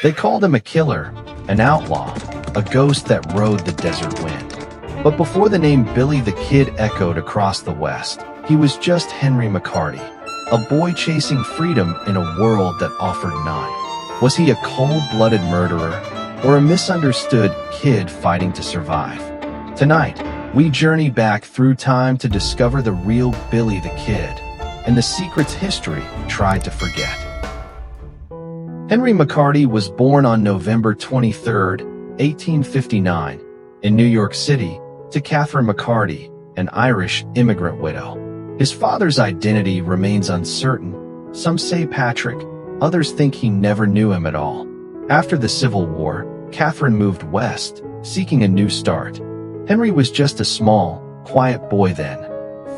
They called him a killer, an outlaw, a ghost that rode the desert wind. But before the name Billy the Kid echoed across the West, he was just Henry McCarty, a boy chasing freedom in a world that offered none. Was he a cold-blooded murderer, or a misunderstood kid fighting to survive? Tonight, we journey back through time to discover the real Billy the Kid, and the secrets history tried to forget. Henry McCarty was born on November 23, 1859, in New York City, to Catherine McCarty, an Irish immigrant widow. His father's identity remains uncertain. Some say Patrick, others think he never knew him at all. After the Civil War, Catherine moved west, seeking a new start. Henry was just a small, quiet boy then,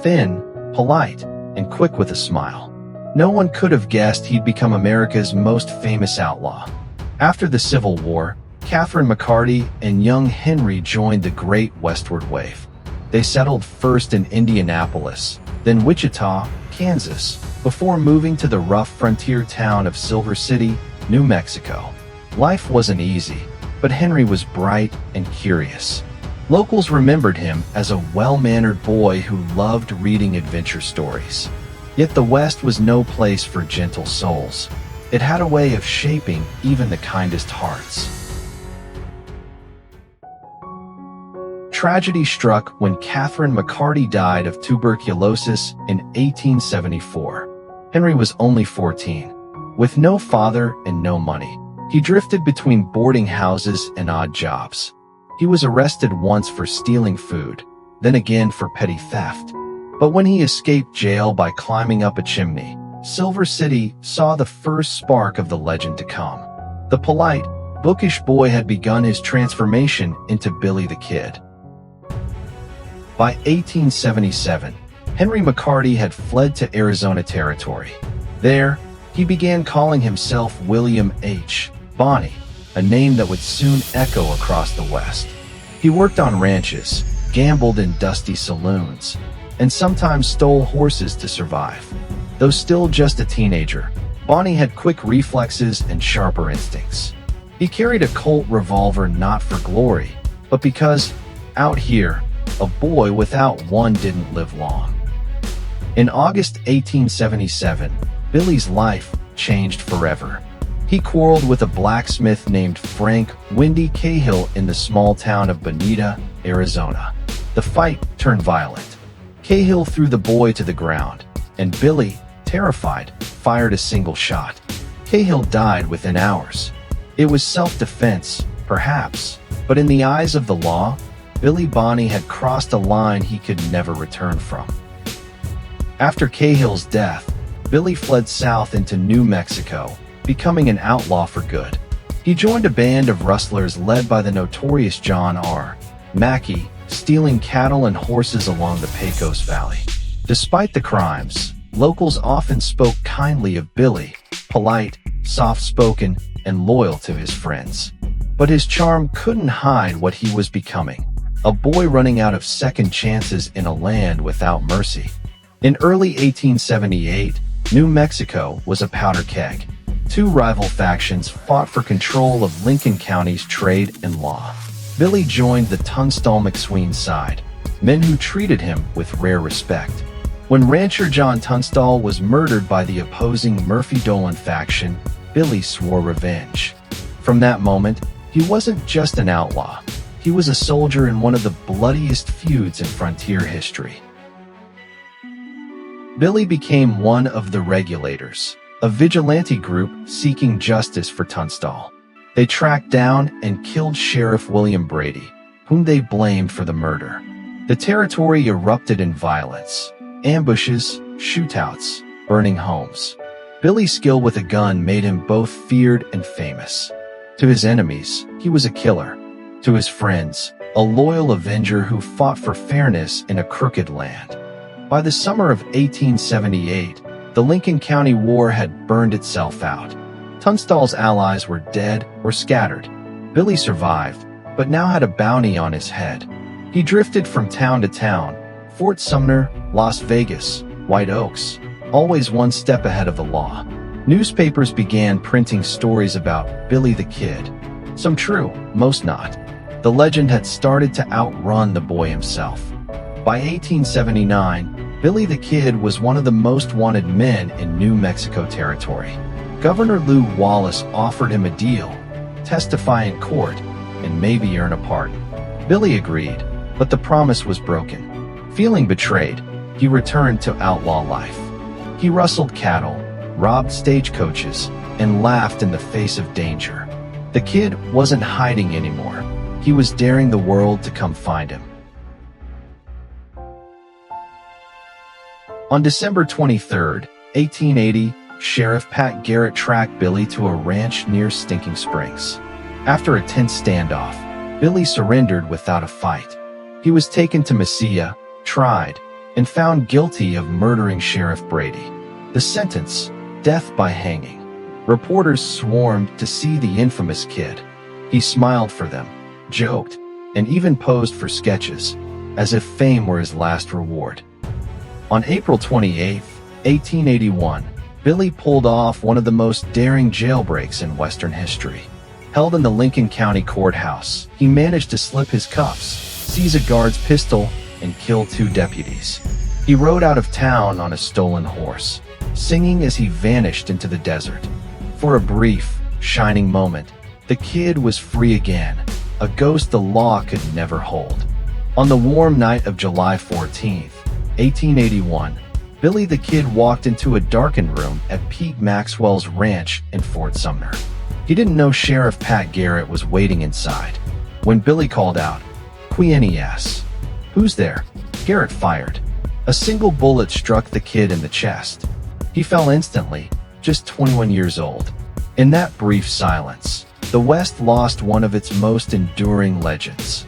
thin, polite, and quick with a smile. No one could have guessed he'd become America's most famous outlaw. After the Civil War, Catherine McCarty and young Henry joined the Great Westward Wave. They settled first in Indianapolis, then Wichita, Kansas, before moving to the rough frontier town of Silver City, New Mexico. Life wasn't easy, but Henry was bright and curious. Locals remembered him as a well-mannered boy who loved reading adventure stories. Yet the West was no place for gentle souls. It had a way of shaping even the kindest hearts. Tragedy struck when Catherine McCarty died of tuberculosis in 1874. Henry was only 14. With no father and no money, he drifted between boarding houses and odd jobs. He was arrested once for stealing food, then again for petty theft. But when he escaped jail by climbing up a chimney, Silver City saw the first spark of the legend to come. The polite, bookish boy had begun his transformation into Billy the Kid. By 1877, Henry McCarty had fled to Arizona Territory. There, he began calling himself William H. Bonney, a name that would soon echo across the West. He worked on ranches, gambled in dusty saloons, and sometimes stole horses to survive. Though still just a teenager, Bonney had quick reflexes and sharper instincts. He carried a Colt revolver not for glory, but because, out here, a boy without one didn't live long. In August 1877, Billy's life changed forever. He quarreled with a blacksmith named Frank Windy Cahill in the small town of Bonita, Arizona. The fight turned violent. Cahill threw the boy to the ground, and Billy, terrified, fired a single shot. Cahill died within hours. It was self-defense, perhaps, but in the eyes of the law, Billy Bonney had crossed a line he could never return from. After Cahill's death, Billy fled south into New Mexico, becoming an outlaw for good. He joined a band of rustlers led by the notorious John R. Mackey, stealing cattle and horses along the Pecos Valley. Despite the crimes, locals often spoke kindly of Billy, polite, soft-spoken, and loyal to his friends. But his charm couldn't hide what he was becoming, a boy running out of second chances in a land without mercy. In early 1878, New Mexico was a powder keg. Two rival factions fought for control of Lincoln County's trade and law. Billy joined the Tunstall-McSween side, men who treated him with rare respect. When rancher John Tunstall was murdered by the opposing Murphy-Dolan faction, Billy swore revenge. From that moment, he wasn't just an outlaw. He was a soldier in one of the bloodiest feuds in frontier history. Billy became one of the Regulators, a vigilante group seeking justice for Tunstall. They tracked down and killed Sheriff William Brady, whom they blamed for the murder. The territory erupted in violence, ambushes, shootouts, burning homes. Billy's skill with a gun made him both feared and famous. To his enemies, he was a killer. To his friends, a loyal avenger who fought for fairness in a crooked land. By the summer of 1878, the Lincoln County War had burned itself out. Tunstall's allies were dead or scattered. Billy survived, but now had a bounty on his head. He drifted from town to town, Fort Sumner, Las Vegas, White Oaks, always one step ahead of the law. Newspapers began printing stories about Billy the Kid. Some true, most not. The legend had started to outrun the boy himself. By 1879, Billy the Kid was one of the most wanted men in New Mexico Territory. Governor Lew Wallace offered him a deal, testify in court, and maybe earn a pardon. Billy agreed, but the promise was broken. Feeling betrayed, he returned to outlaw life. He rustled cattle, robbed stagecoaches, and laughed in the face of danger. The kid wasn't hiding anymore. He was daring the world to come find him. On December 23, 1880, Sheriff Pat Garrett tracked Billy to a ranch near Stinking Springs. After a tense standoff, Billy surrendered without a fight. He was taken to Mesilla, tried, and found guilty of murdering Sheriff Brady. The sentence, death by hanging. Reporters swarmed to see the infamous kid. He smiled for them, joked, and even posed for sketches, as if fame were his last reward. On April 28, 1881, Billy pulled off one of the most daring jailbreaks in Western history. Held in the Lincoln County Courthouse, he managed to slip his cuffs, seize a guard's pistol, and kill 2 deputies. He rode out of town on a stolen horse, singing as he vanished into the desert. For a brief, shining moment, the kid was free again, a ghost the law could never hold. On the warm night of July 14, 1881, Billy the Kid walked into a darkened room at Pete Maxwell's ranch in Fort Sumner. He didn't know Sheriff Pat Garrett was waiting inside. When Billy called out, "Quienias, who's there?" Garrett fired. A single bullet struck the kid in the chest. He fell instantly, just 21 years old. In that brief silence, the West lost one of its most enduring legends.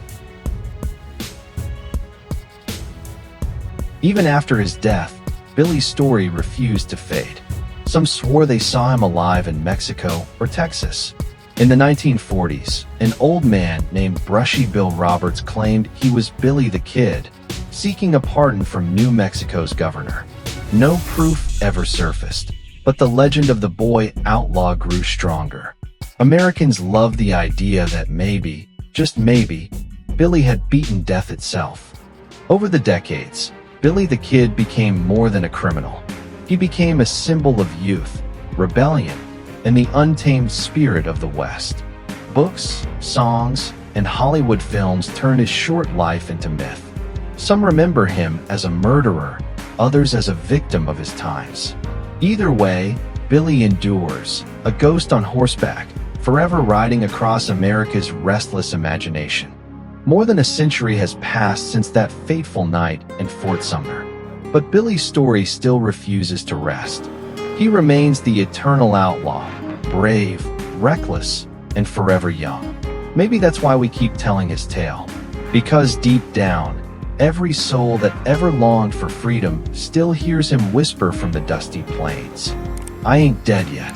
Even after his death, Billy's story refused to fade. Some swore they saw him alive in Mexico or Texas. In the 1940s, an old man named Brushy Bill Roberts claimed he was Billy the Kid, seeking a pardon from New Mexico's governor. No proof ever surfaced, but the legend of the boy outlaw grew stronger. Americans loved the idea that maybe, just maybe, Billy had beaten death itself. Over the decades, Billy the Kid became more than a criminal. He became a symbol of youth, rebellion, and the untamed spirit of the West. Books, songs, and Hollywood films turned his short life into myth. Some remember him as a murderer, others as a victim of his times. Either way, Billy endures, a ghost on horseback, forever riding across America's restless imagination. More than a century has passed since that fateful night in Fort Sumner. But Billy's story still refuses to rest. He remains the eternal outlaw, brave, reckless, and forever young. Maybe that's why we keep telling his tale. Because deep down, every soul that ever longed for freedom still hears him whisper from the dusty plains, "I ain't dead yet."